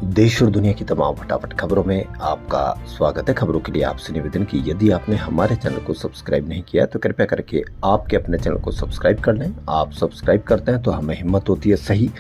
देश और दुनिया की तमाम फटाफट खबरों में आपका स्वागत है। खबरों के लिए आपसे निवेदन कि यदि आपने हमारे चैनल को सब्सक्राइब नहीं किया तो कृपया करके आपके अपने चैनल को सब्सक्राइब कर लें। आप सब्सक्राइब करते हैं तो हमें हिम्मत होती है सही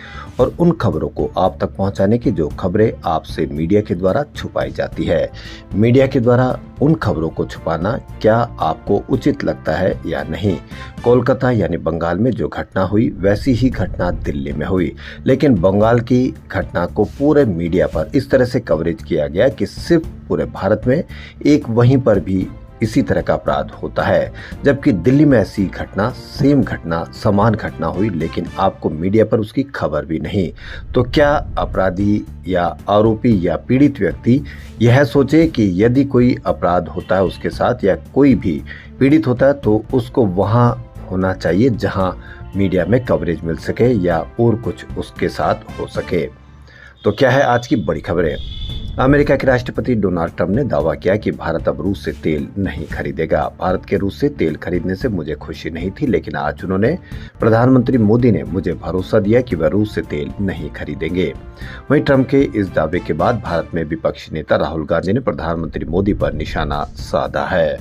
और उन खबरों को आप तक पहुंचाने की जो खबरें आपसे मीडिया के द्वारा छुपाई जाती है। मीडिया के द्वारा उन खबरों को छुपाना क्या आपको उचित लगता है या नहीं? कोलकाता यानी बंगाल में जो घटना हुई वैसी ही घटना दिल्ली में हुई, लेकिन बंगाल की घटना को पूरे मीडिया पर इस तरह से कवरेज किया गया कि सिर्फ पूरे भारत में एक वहीं पर भी इसी तरह का अपराध होता है, जबकि दिल्ली में ऐसी घटना समान घटना हुई, लेकिन आपको मीडिया पर उसकी खबर भी नहीं। तो क्या अपराधी या आरोपी या पीड़ित व्यक्ति यह सोचे कि यदि कोई अपराध होता है उसके साथ या कोई भी पीड़ित होता है तो उसको वहां होना चाहिए जहां मीडिया में कवरेज मिल सके या और कुछ उसके साथ हो सके? तो क्या है आज की बड़ी खबरें? अमेरिका के राष्ट्रपति डोनाल्ड ट्रंप ने दावा किया कि भारत अब रूस से तेल नहीं खरीदेगा। भारत के रूस से तेल खरीदने से मुझे खुशी नहीं थी, लेकिन आज उन्होंने प्रधानमंत्री मोदी ने मुझे भरोसा दिया कि वह रूस से तेल नहीं खरीदेंगे। वहीं ट्रंप के इस दावे के बाद भारत में विपक्षी नेता राहुल गांधी ने प्रधानमंत्री मोदी पर निशाना साधा है।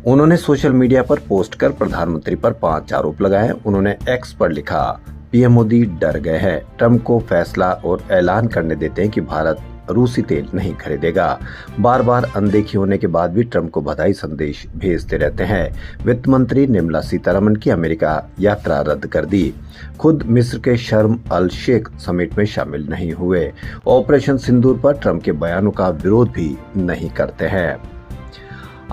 उन्होंने सोशल मीडिया पर पोस्ट कर प्रधानमंत्री पर 5 आरोप लगाए। उन्होंने एक्स पर लिखा, पीएम मोदी डर गए हैं, ट्रंप को फैसला और ऐलान करने देते हैं कि भारत रूसी तेल नहीं खरीदेगा। बार बार अनदेखी होने के बाद भी ट्रंप को बधाई संदेश भेजते रहते हैं। वित्त मंत्री निर्मला सीतारमण की अमेरिका यात्रा रद्द कर दी। खुद मिस्र के शर्म अल शेख समिट में शामिल नहीं हुए। ऑपरेशन सिंदूर पर ट्रंप के बयानों का विरोध भी नहीं करते हैं।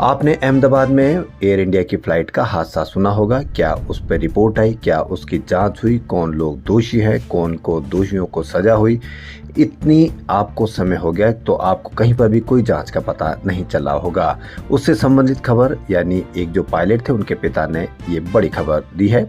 आपने अहमदाबाद में एयर इंडिया की फ्लाइट का हादसा सुना होगा। क्या उस पर रिपोर्ट आई? क्या उसकी जांच हुई? कौन लोग दोषी है? कौन को दोषियों को सजा हुई? इतनी आपको समय हो गया तो आपको कहीं पर भी कोई जांच का पता नहीं चला होगा। उससे संबंधित खबर यानी एक जो पायलट थे उनके पिता ने ये बड़ी खबर दी है।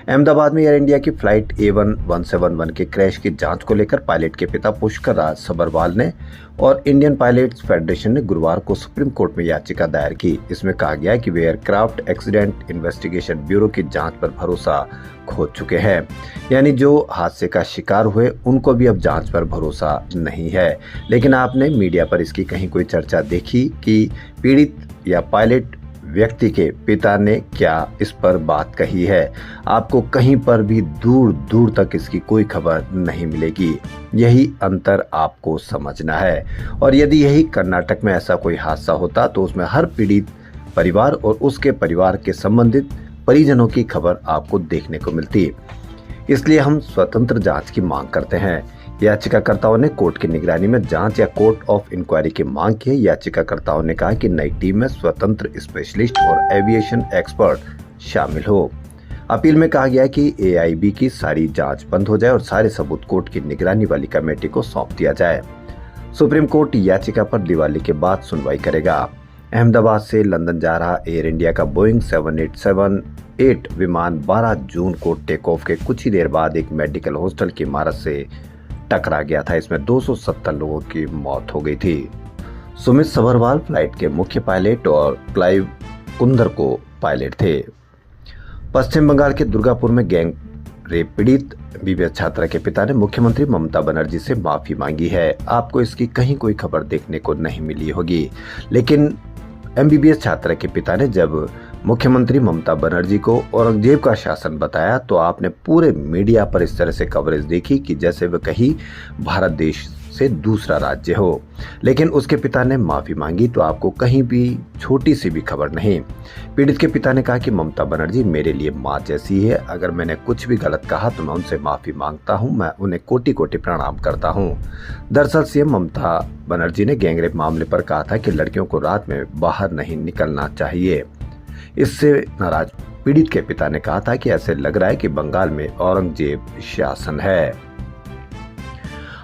अहमदाबाद में एयर इंडिया की फ्लाइट A1171 के क्रैश की जांच को लेकर पायलट के पिता पुष्कर राज सब्बरवाल ने और इंडियन पायलट्स फेडरेशन ने गुरुवार को सुप्रीम कोर्ट में याचिका दायर की। इसमें कहा गया है कि वे एयरक्राफ्ट एक्सीडेंट इन्वेस्टिगेशन ब्यूरो की जांच पर भरोसा खो चुके हैं, यानी जो हादसे का शिकार हुए उनको भी अब जांच पर भरोसा नहीं है। लेकिन आपने मीडिया पर इसकी कहीं कोई चर्चा देखी कि पीड़ित या पायलट व्यक्ति के पिता ने क्या इस पर बात कही है? आपको कहीं पर भी दूर दूर तक इसकी कोई खबर नहीं मिलेगी। यही अंतर आपको समझना है। और यदि यही कर्नाटक में ऐसा कोई हादसा होता तो उसमें हर पीड़ित परिवार और उसके परिवार के संबंधित परिजनों की खबर आपको देखने को मिलती। इसलिए हम स्वतंत्र जांच की मांग करते हैं। याचिकाकर्ताओं ने कोर्ट की निगरानी में जांच या कोर्ट ऑफ इंक्वायरी की मांग की है। याचिकाकर्ताओं ने कहा कि नई टीम में स्वतंत्र स्पेशलिस्ट और एविएशन एक्सपर्ट शामिल हो। अपील में कहा गया कि AIB की सारी जांच बंद हो जाए और सारे सबूत कोर्ट की निगरानी वाली कमेटी को सौंप दिया जाए। सुप्रीम कोर्ट याचिका पर दिवाली के बाद सुनवाई करेगा। अहमदाबाद से लंदन जा रहा एयर इंडिया का बोइंग 7878 विमान 12 जून को टेक ऑफ के कुछ ही देर बाद एक मेडिकल हॉस्टल की इमारत से टकरा गया था। इसमें 270 लोगों की मौत हो गई थी। सुमित सभरवाल फ्लाइट के मुख्य पायलट और क्लाइव कुंदर को पायलट थे। पश्चिम बंगाल के दुर्गापुर में गैंग रेप पीड़ित MBBS छात्रा के पिता ने मुख्यमंत्री ममता बनर्जी से माफी मांगी है। आपको इसकी कहीं कोई खबर देखने को नहीं मिली होगी, लेकिन MBBS छात्रा के पिता ने जब मुख्यमंत्री ममता बनर्जी को औरंगजेब का शासन बताया तो आपने पूरे मीडिया पर इस तरह से कवरेज देखी कि जैसे वह कहीं भारत देश से दूसरा राज्य हो। लेकिन उसके पिता ने माफी मांगी तो आपको कहीं भी छोटी सी भी खबर नहीं। पीड़ित के पिता ने कहा कि ममता बनर्जी मेरे लिए माँ जैसी है। अगर मैंने कुछ भी गलत कहा तो मैं उनसे माफी मांगता हूँ। मैं उन्हें कोटि कोटि प्रणाम करता हूँ। दरअसल CM ममता बनर्जी ने गैंगरेप मामले पर कहा था कि लड़कियों को रात में बाहर नहीं निकलना चाहिए। इससे नाराज पीड़ित के पिता ने कहा था कि ऐसे लग रहा है कि बंगाल में औरंगजेब शासन है।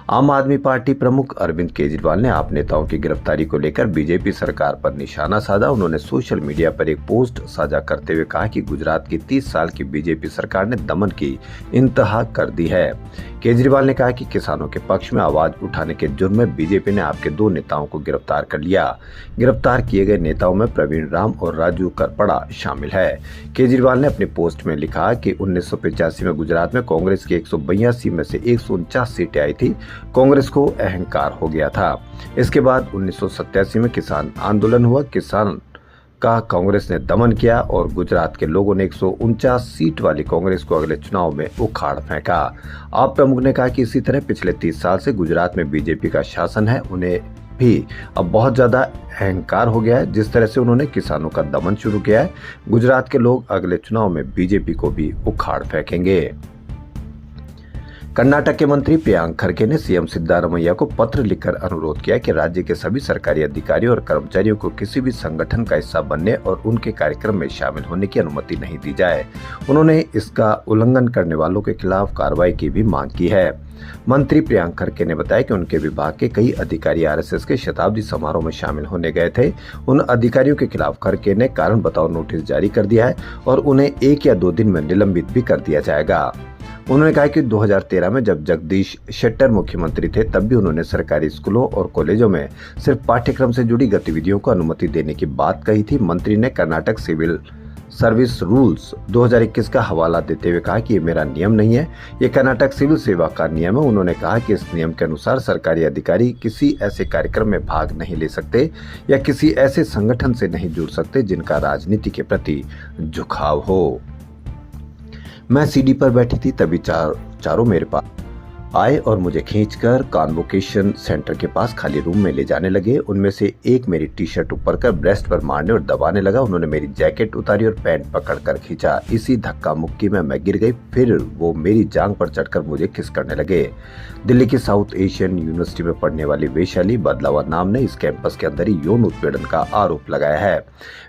आम आदमी पार्टी प्रमुख अरविंद केजरीवाल ने आप नेताओं की गिरफ्तारी को लेकर बीजेपी सरकार पर निशाना साधा। उन्होंने सोशल मीडिया पर एक पोस्ट साझा करते हुए कहा कि गुजरात की 30 साल की बीजेपी सरकार ने दमन की इंतहा कर दी है। केजरीवाल ने कहा कि किसानों के पक्ष में आवाज उठाने के जुर्म में बीजेपी ने आपके 2 नेताओं को गिरफ्तार कर लिया। गिरफ्तार किए गए नेताओं में प्रवीण राम और राजू करपड़ा शामिल है। केजरीवाल ने अपनी पोस्ट में लिखा कि 1985 में गुजरात में कांग्रेस की 182 में से 149 सीटें आई थी कांग्रेस को अहंकार हो गया था। इसके बाद 1987 में किसान आंदोलन हुआ। किसान का कांग्रेस ने दमन किया और गुजरात के लोगों ने 149 सीट वाली कांग्रेस को अगले चुनाव में उखाड़ फेंका। आप प्रमुख ने कहा कि इसी तरह पिछले 30 साल से गुजरात में बीजेपी का शासन है, उन्हें भी अब बहुत ज्यादा अहंकार हो गया है। जिस तरह से उन्होंने किसानों का दमन शुरू किया है, गुजरात के लोग अगले चुनाव में बीजेपी को भी उखाड़ फेंकेंगे। कर्नाटक के मंत्री प्रियांक खरगे ने सीएम सिद्धारमैया को पत्र लिखकर अनुरोध किया कि राज्य के सभी सरकारी अधिकारियों और कर्मचारियों को किसी भी संगठन का हिस्सा बनने और उनके कार्यक्रम में शामिल होने की अनुमति नहीं दी जाए। उन्होंने इसका उल्लंघन करने वालों के खिलाफ कार्रवाई की भी मांग की है। मंत्री प्रियांक खरगे ने बताया कि उनके विभाग के कई अधिकारी आरएसएस के शताब्दी समारोह में शामिल होने गए थे। उन अधिकारियों के खिलाफ खरगे ने कारण बताओ नोटिस जारी कर दिया है और उन्हें 1 या 2 दिन में निलंबित भी कर दिया जाएगा। उन्होंने कहा कि 2013 में जब जगदीश शेट्टर मुख्यमंत्री थे तब भी उन्होंने सरकारी स्कूलों और कॉलेजों में सिर्फ पाठ्यक्रम से जुड़ी गतिविधियों को अनुमति देने की बात कही थी। मंत्री ने कर्नाटक सिविल सर्विस रूल्स 2021 का हवाला देते हुए कहा कि ये मेरा नियम नहीं है, ये कर्नाटक सिविल सेवा का नियम है। उन्होंने कहा कि इस नियम के अनुसार सरकारी अधिकारी किसी ऐसे कार्यक्रम में भाग नहीं ले सकते या किसी ऐसे संगठन से नहीं जुड़ सकते जिनका राजनीति के प्रति झुकाव हो। मैं सीढ़ी पर बैठी थी, तभी चारों मेरे पास आए और मुझे खींचकर कॉन्वोकेशन सेंटर के पास खाली रूम में ले जाने लगे। उनमें से एक मेरी टी शर्ट ऊपर कर ब्रेस्ट पर मारने और दबाने लगा। उन्होंने मेरी जैकेट उतारी और पैंट पकड़कर खींचा। इसी धक्का मुक्की में मैं गिर गई। फिर वो मेरी जांग पर चढ़कर मुझे किस करने लगे। दिल्ली की साउथ एशियन यूनिवर्सिटी में पढ़ने वाली वैशाली बदलावा नाम ने इस कैंपस के अंदर ही यौन उत्पीड़न का आरोप लगाया है।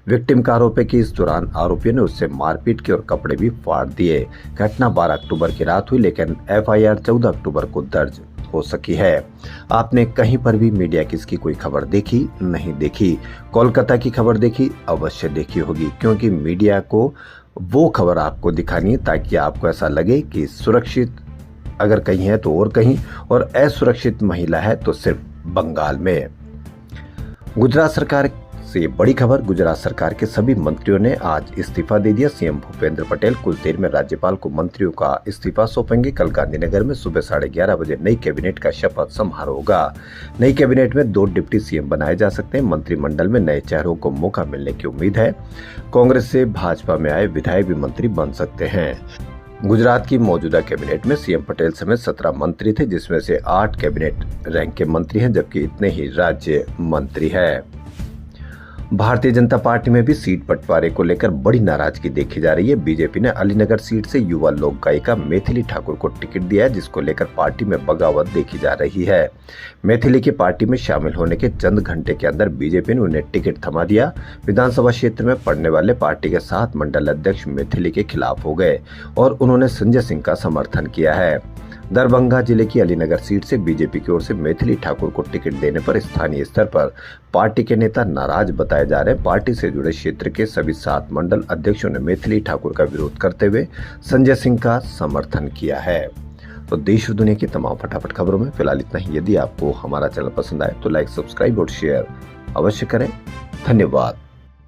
विक्टिम का आरोप है कि इस दौरान आरोपियों ने उससे मारपीट की और कपड़े भी फाड़ दिए। घटना 12 अक्टूबर की रात हुई, लेकिन एफआईआर 14 अक्टूबर को दर्ज हो सकी है। आपने कहीं पर भी मीडिया की इसकी कोई खबर देखी? नहीं देखी। कोलकाता की खबर देखी? अवश्य देखी होगी, क्योंकि मीडिया को वो खबर आपको दिखानी है ताकि आपको ऐसा लगे कि सुरक्षित अगर कहीं है तो और कहीं, और असुरक्षित महिला है तो सिर्फ बंगाल में। गुजरात सरकार से बड़ी खबर, गुजरात सरकार के सभी मंत्रियों ने आज इस्तीफा दे दिया। सीएम भूपेंद्र पटेल कुछ देर में राज्यपाल को मंत्रियों का इस्तीफा सौंपेंगे। कल गांधीनगर में सुबह 11:30 बजे नई कैबिनेट का शपथ समारोह होगा। नई कैबिनेट में 2 डिप्टी सीएम बनाए जा सकते हैं। मंत्रिमंडल में नए चेहरों को मौका मिलने की उम्मीद है। कांग्रेस से भाजपा में आए विधायक भी मंत्री बन सकते हैं। गुजरात की मौजूदा कैबिनेट में सीएम पटेल समेत 17 मंत्री थे, जिसमें से 8 कैबिनेट रैंक के मंत्री हैं, जबकि इतने ही राज्य मंत्री हैं। भारतीय जनता पार्टी में भी सीट बंटवारे को लेकर बड़ी नाराजगी देखी जा रही है। बीजेपी ने अलीनगर सीट से युवा लोक गायिका मैथिली ठाकुर को टिकट दिया है, जिसको लेकर पार्टी में बगावत देखी जा रही है। मैथिली की पार्टी में शामिल होने के चंद घंटे के अंदर बीजेपी ने उन्हें टिकट थमा दिया। विधानसभा क्षेत्र में पड़ने वाले पार्टी के 7 मंडल अध्यक्ष मैथिली के खिलाफ हो गए और उन्होंने संजय सिंह का समर्थन किया है। दरभंगा जिले की अलीनगर सीट से बीजेपी की ओर से मैथिली ठाकुर को टिकट देने पर स्थानीय स्तर पर पार्टी के नेता नाराज बताए जा रहे हैं। पार्टी से जुड़े क्षेत्र के सभी 7 मंडल अध्यक्षों ने मैथिली ठाकुर का विरोध करते हुए संजय सिंह का समर्थन किया है। तो देश और दुनिया की तमाम फटाफट खबरों में फिलहाल इतना ही। यदि आपको हमारा चैनल पसंद आए तो लाइक, सब्सक्राइब और शेयर अवश्य करें। धन्यवाद।